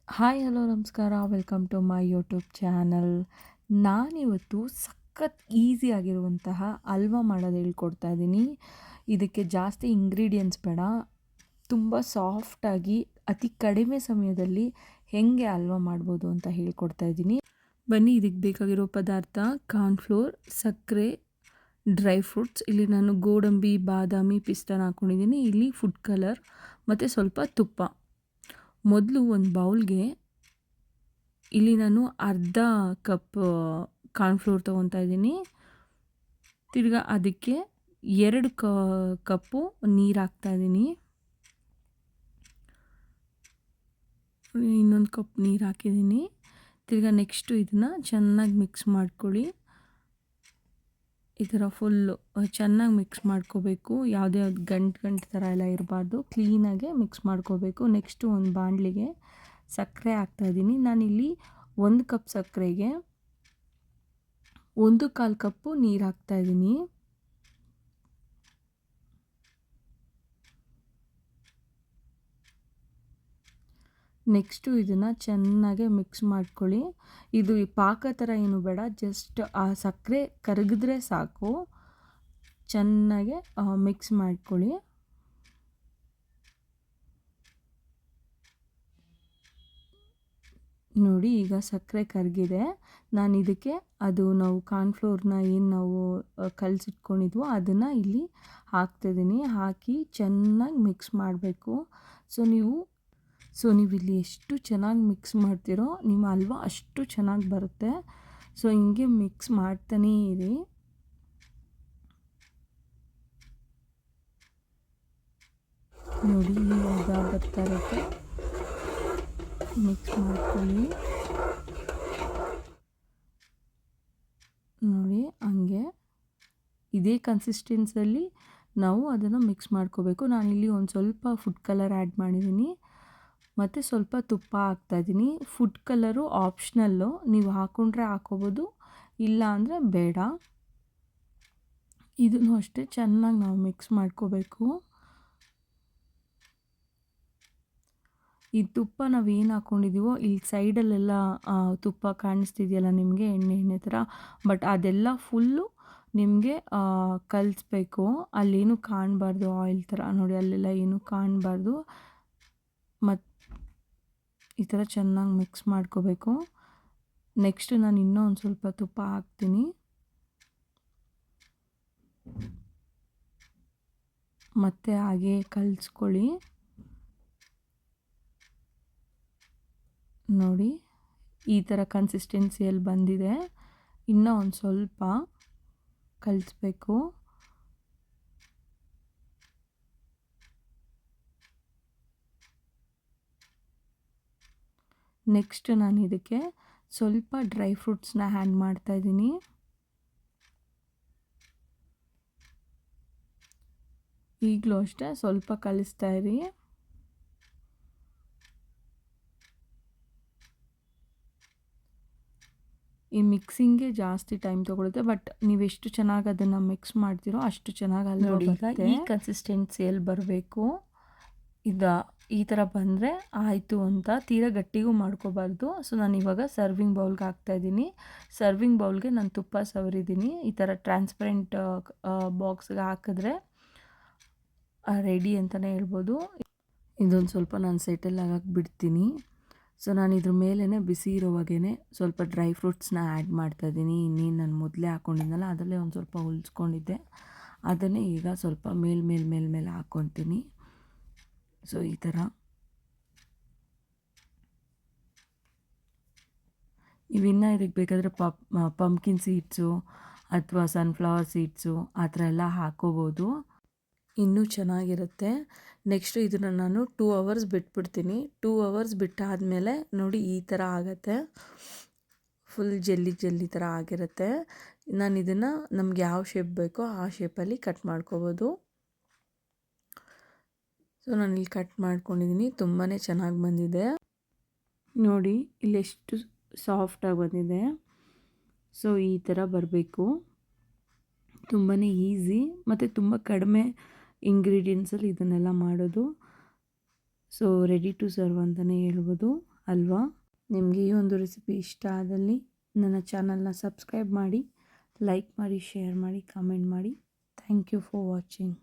Hi hello ನಮಸ್ಕಾರ welcome to my YouTube channel. ನಾನಿವತ್ತು ಸಖತ್ ಈಸಿಯಾಗಿರುವಂತಹ ಹಲ್ವಾ ಮಾಡೋದು ಹೇಳ್ಕೊಡ್ತಾ ಇದ್ದೀನಿ. ಇದಕ್ಕೆ ಜಾಸ್ತಿ ಇಂಗ್ರೀಡಿಯೆಂಟ್ಸ್ ಬೇಡ, ತುಂಬ ಸಾಫ್ಟಾಗಿ ಅತಿ ಕಡಿಮೆ ಸಮಯದಲ್ಲಿ ಹೇಗೆ ಹಲ್ವಾ ಮಾಡ್ಬೋದು ಅಂತ ಹೇಳ್ಕೊಡ್ತಾ ಇದ್ದೀನಿ. ಬನ್ನಿ, ಇದಕ್ಕೆ ಬೇಕಾಗಿರೋ ಪದಾರ್ಥ ಕಾರ್ನ್ಫ್ಲೋರ್, ಸಕ್ಕರೆ, ಡ್ರೈ ಫ್ರೂಟ್ಸ್. ಇಲ್ಲಿ ನಾನು ಗೋಡಂಬಿ, ಬಾದಾಮಿ, ಪಿಸ್ತಾನ ಹಾಕ್ಕೊಂಡಿದ್ದೀನಿ. ಇಲ್ಲಿ ಫುಡ್ ಕಲರ್ ಮತ್ತು ಸ್ವಲ್ಪ ತುಪ್ಪ. ಮೊದಲು ಒಂದು ಬೌಲ್ಗೆ ಇಲ್ಲಿ ನಾನು ಅರ್ಧ ಕಪ್ ಕಾರ್ನ್ಫ್ಲೋರ್ ತೊಗೊತಾ ಇದ್ದೀನಿ. ತಿರ್ಗಾ ಅದಕ್ಕೆ 2 ಕಪ್ಪು ನೀರು ಹಾಕ್ತಾಯಿದ್ದೀನಿ. ಇನ್ನೊಂದು ಕಪ್ ನೀರು ಹಾಕಿದ್ದೀನಿ. ತಿರ್ಗಾ ನೆಕ್ಸ್ಟು ಇದನ್ನು ಚೆನ್ನಾಗಿ ಮಿಕ್ಸ್ ಮಾಡ್ಕೊಳ್ಳಿ. ಈ ಥರ ಫುಲ್ಲು ಚೆನ್ನಾಗಿ ಮಿಕ್ಸ್ ಮಾಡ್ಕೋಬೇಕು. ಯಾವುದೇ ಗಂಟು ಥರ ಎಲ್ಲ ಇರಬಾರ್ದು, ಕ್ಲೀನಾಗೆ ಮಿಕ್ಸ್ ಮಾಡ್ಕೋಬೇಕು. ನೆಕ್ಸ್ಟು ಒಂದು ಬಾಣಲಿಗೆ ಸಕ್ಕರೆ ಹಾಕ್ತಾಯಿದ್ದೀನಿ. ನಾನಿಲ್ಲಿ 1 ಕಪ್ ಸಕ್ಕರೆಗೆ 1/4 ಕಪ್ಪು ನೀರು ಹಾಕ್ತಾಯಿದ್ದೀನಿ. ನೆಕ್ಸ್ಟು ಇದನ್ನು ಚೆನ್ನಾಗೆ ಮಿಕ್ಸ್ ಮಾಡ್ಕೊಳ್ಳಿ. ಇದು ಪಾಕ ಥರ ಏನು ಬೇಡ, ಜಸ್ಟ್ ಆ ಸಕ್ಕರೆ ಕರಗಿದ್ರೆ ಸಾಕು. ಚೆನ್ನಾಗೆ ಮಿಕ್ಸ್ ಮಾಡ್ಕೊಳ್ಳಿ. ನೋಡಿ, ಈಗ ಸಕ್ಕರೆ ಕರಗಿದೆ. ನಾನು ಇದಕ್ಕೆ ನಾವು ಕಾರ್ನ್ಫ್ಲೋರ್ನ ಏನು ನಾವು ಕಲಸಿಟ್ಕೊಂಡಿದ್ವೋ ಅದನ್ನು ಇಲ್ಲಿ ಹಾಕ್ತಿದ್ದೀನಿ. ಹಾಕಿ ಚೆನ್ನಾಗಿ ಮಿಕ್ಸ್ ಮಾಡಬೇಕು. ಸೊ ನೀವು ಇಲ್ಲಿ ಎಷ್ಟು ಚೆನ್ನಾಗಿ ಮಿಕ್ಸ್ ಮಾಡ್ತೀರೋ ನಿಮ್ಮ ಹಲ್ವಾ ಅಷ್ಟು ಚೆನ್ನಾಗಿ ಬರುತ್ತೆ. ಸೊ ಹಿಂಗೆ ಮಿಕ್ಸ್ ಮಾಡ್ತಾನೇ ಇರಿ. ನೋಡಿ, ಇವಾಗ ಬರ್ತಾ ಇರುತ್ತೆ. ಮಿಕ್ಸ್ ಮಾಡ್ಕೊಳ್ಳಿ. ನೋಡಿ, ಹಂಗೆ ಇದೇ ಕನ್ಸಿಸ್ಟೆನ್ಸಲ್ಲಿ ನಾವು ಅದನ್ನು ಮಿಕ್ಸ್ ಮಾಡ್ಕೋಬೇಕು. ನಾನಿಲ್ಲಿ ಒಂದು ಸ್ವಲ್ಪ ಫುಡ್ ಕಲರ್ ಆ್ಯಡ್ ಮಾಡಿದ್ದೀನಿ ಮತ್ತು ಸ್ವಲ್ಪ ತುಪ್ಪ ಹಾಕ್ತಾಯಿದ್ದೀನಿ. ಫುಡ್ ಕಲರು ಆಪ್ಷನಲ್ಲು, ನೀವು ಹಾಕ್ಕೊಂಡ್ರೆ ಹಾಕ್ಕೋಬೋದು, ಇಲ್ಲ ಅಂದರೆ ಬೇಡ. ಇದನ್ನು ಅಷ್ಟೇ ಚೆನ್ನಾಗಿ ನಾವು ಮಿಕ್ಸ್ ಮಾಡ್ಕೋಬೇಕು. ಈ ತುಪ್ಪ ನಾವೇನು ಹಾಕ್ಕೊಂಡಿದ್ದೀವೋ ಇಲ್ಲಿ ಸೈಡಲ್ಲೆಲ್ಲ ತುಪ್ಪ ಕಾಣಿಸ್ತಿದೆಯಲ್ಲ ನಿಮಗೆ, ಎಣ್ಣೆ ಥರ, ಬಟ್ ಅದೆಲ್ಲ ಫುಲ್ಲು ನಿಮಗೆ ಕಲಿಸ್ಬೇಕು. ಅಲ್ಲೇನು ಕಾಣಬಾರ್ದು, ಆಯಿಲ್ ಥರ. ನೋಡಿ, ಅಲ್ಲೆಲ್ಲ ಏನೂ ಕಾಣಬಾರ್ದು. ಮತ್ತು ಈ ಥರ ಚೆನ್ನಾಗಿ ಮಿಕ್ಸ್ ಮಾಡ್ಕೋಬೇಕು. ನೆಕ್ಸ್ಟು ನಾನು ಇನ್ನೂ ಒಂದು ಸ್ವಲ್ಪ ತುಪ್ಪ ಹಾಕ್ತೀನಿ. ಮತ್ತು ಹಾಗೆ ಕಲಿಸ್ಕೊಳ್ಳಿ. ನೋಡಿ, ಈ ಥರ ಕನ್ಸಿಸ್ಟೆನ್ಸಿಯಲ್ಲಿ ಬಂದಿದೆ. ಇನ್ನೂ ಒಂದು ಸ್ವಲ್ಪ ಕಲಿಸ್ಬೇಕು. ನೆಕ್ಸ್ಟ್ ನಾನು ಇದಕ್ಕೆ ಸ್ವಲ್ಪ ಡ್ರೈ ಫ್ರೂಟ್ಸ್ನ ಆ್ಯಡ್ ಮಾಡ್ತಾಯಿದ್ದೀನಿ. ಈಗಲೂ ಅಷ್ಟೇ ಸ್ವಲ್ಪ ಕಲಿಸ್ತಾ ಇರಿ. ಈ ಮಿಕ್ಸಿಂಗ್ಗೆ ಜಾಸ್ತಿ ಟೈಮ್ ತೊಗೊಳುತ್ತೆ, ಬಟ್ ನೀವೆಷ್ಟು ಚೆನ್ನಾಗಿ ಅದನ್ನು ಮಿಕ್ಸ್ ಮಾಡ್ತೀರೋ ಅಷ್ಟು ಚೆನ್ನಾಗಿ ಅಲ್ಲಿ ಬರುತ್ತೆ. ಈ ಕನ್ಸಿಸ್ಟೆನ್ಸಿಯಲ್ಲಿ ಬರಬೇಕು. ಈ ಥರ ಬಂದರೆ ಆಯಿತು ಅಂತ. ತೀರಾ ಗಟ್ಟಿಗೂ ಮಾಡ್ಕೋಬಾರ್ದು. ಸೊ ನಾನು ಇವಾಗ ಸರ್ವಿಂಗ್ ಬೌಲ್ಗೆ ಹಾಕ್ತಾಯಿದ್ದೀನಿ. ಸರ್ವಿಂಗ್ ಬೌಲ್ಗೆ ನಾನು ತುಪ್ಪ ಸವರಿದ್ದೀನಿ. ಈ ಥರ ಟ್ರಾನ್ಸ್ಪರೆಂಟ್ ಬಾಕ್ಸ್ಗೆ ಹಾಕಿದ್ರೆ ರೆಡಿ ಅಂತಲೇ ಹೇಳ್ಬೋದು. ಇದೊಂದು ಸ್ವಲ್ಪ ನಾನು ಸೆಟಲ್ ಆಗಕ್ಕೆ ಬಿಡ್ತೀನಿ. ಸೊ ನಾನು ಇದ್ರ ಮೇಲೇ ಬಿಸಿ ಇರೋವಾಗೇ ಸ್ವಲ್ಪ ಡ್ರೈ ಫ್ರೂಟ್ಸ್ನ ಆ್ಯಡ್ ಮಾಡ್ತಾಯಿದ್ದೀನಿ. ಇನ್ನೇನು ನಾನು ಮೊದಲೇ ಹಾಕ್ಕೊಂಡಿದ್ದೆನಲ್ಲ, ಅದರಲ್ಲೇ ಒಂದು ಸ್ವಲ್ಪ ಉಳಿಸ್ಕೊಂಡಿದ್ದೆ, ಅದನ್ನೇ ಈಗ ಸ್ವಲ್ಪ ಮೇಲೆ ಹಾಕ್ಕೊತೀನಿ. ಸೊ ಈ ಥರ ನೀವಿನ್ನೂ ಇದಕ್ಕೆ ಬೇಕಾದರೆ ಪಂಪ್ಕಿನ್ ಸೀಡ್ಸು ಅಥವಾ ಸನ್ಫ್ಲವರ್ ಸೀಡ್ಸು ಆ ಥರ ಎಲ್ಲ ಹಾಕ್ಕೋಬೋದು, ಇನ್ನೂ ಚೆನ್ನಾಗಿರುತ್ತೆ. ನೆಕ್ಸ್ಟು ಇದನ್ನು ನಾನು 2 ಅವರ್ಸ್ ಬಿಟ್ಬಿಡ್ತೀನಿ. 2 ಅವರ್ಸ್ ಬಿಟ್ಟಾದಮೇಲೆ ನೋಡಿ ಈ ಥರ ಆಗುತ್ತೆ. ಫುಲ್ ಜೆಲ್ಲಿ ಥರ ಆಗಿರುತ್ತೆ. ನಾನು ಇದನ್ನು ನಮ್ಗೆ ಯಾವ ಶೇಪ್ ಬೇಕೋ ಆ ಶೇಪಲ್ಲಿ ಕಟ್ ಮಾಡ್ಕೋಬೋದು. ಸೊ ನಾನಿಲ್ಲಿ ಕಟ್ ಮಾಡ್ಕೊಂಡಿದ್ದೀನಿ. ತುಂಬಾ ಚೆನ್ನಾಗಿ ಬಂದಿದೆ. ನೋಡಿ, ಇಲ್ಲೆಷ್ಟು ಸಾಫ್ಟಾಗಿ ಬಂದಿದೆ. ಸೊ ಈ ಥರ ಬರಬೇಕು. ತುಂಬಾ ಈಸಿ ಮತ್ತು ತುಂಬ ಕಡಿಮೆ ಇಂಗ್ರೀಡಿಯೆಂಟ್ಸಲ್ಲಿ ಇದನ್ನೆಲ್ಲ ಮಾಡೋದು. ಸೊ ರೆಡಿ ಟು ಸರ್ವ್ ಅಂತಲೇ ಹೇಳ್ಬೋದು. ಅಲ್ವಾ? ನಿಮಗೆ ಈ ಒಂದು ರೆಸಿಪಿ ಇಷ್ಟ ಆದಲ್ಲಿ ನನ್ನ ಚಾನಲ್ನ ಸಬ್ಸ್ಕ್ರೈಬ್ ಮಾಡಿ, ಲೈಕ್ ಮಾಡಿ, ಶೇರ್ ಮಾಡಿ, ಕಾಮೆಂಟ್ ಮಾಡಿ. Thank you for watching.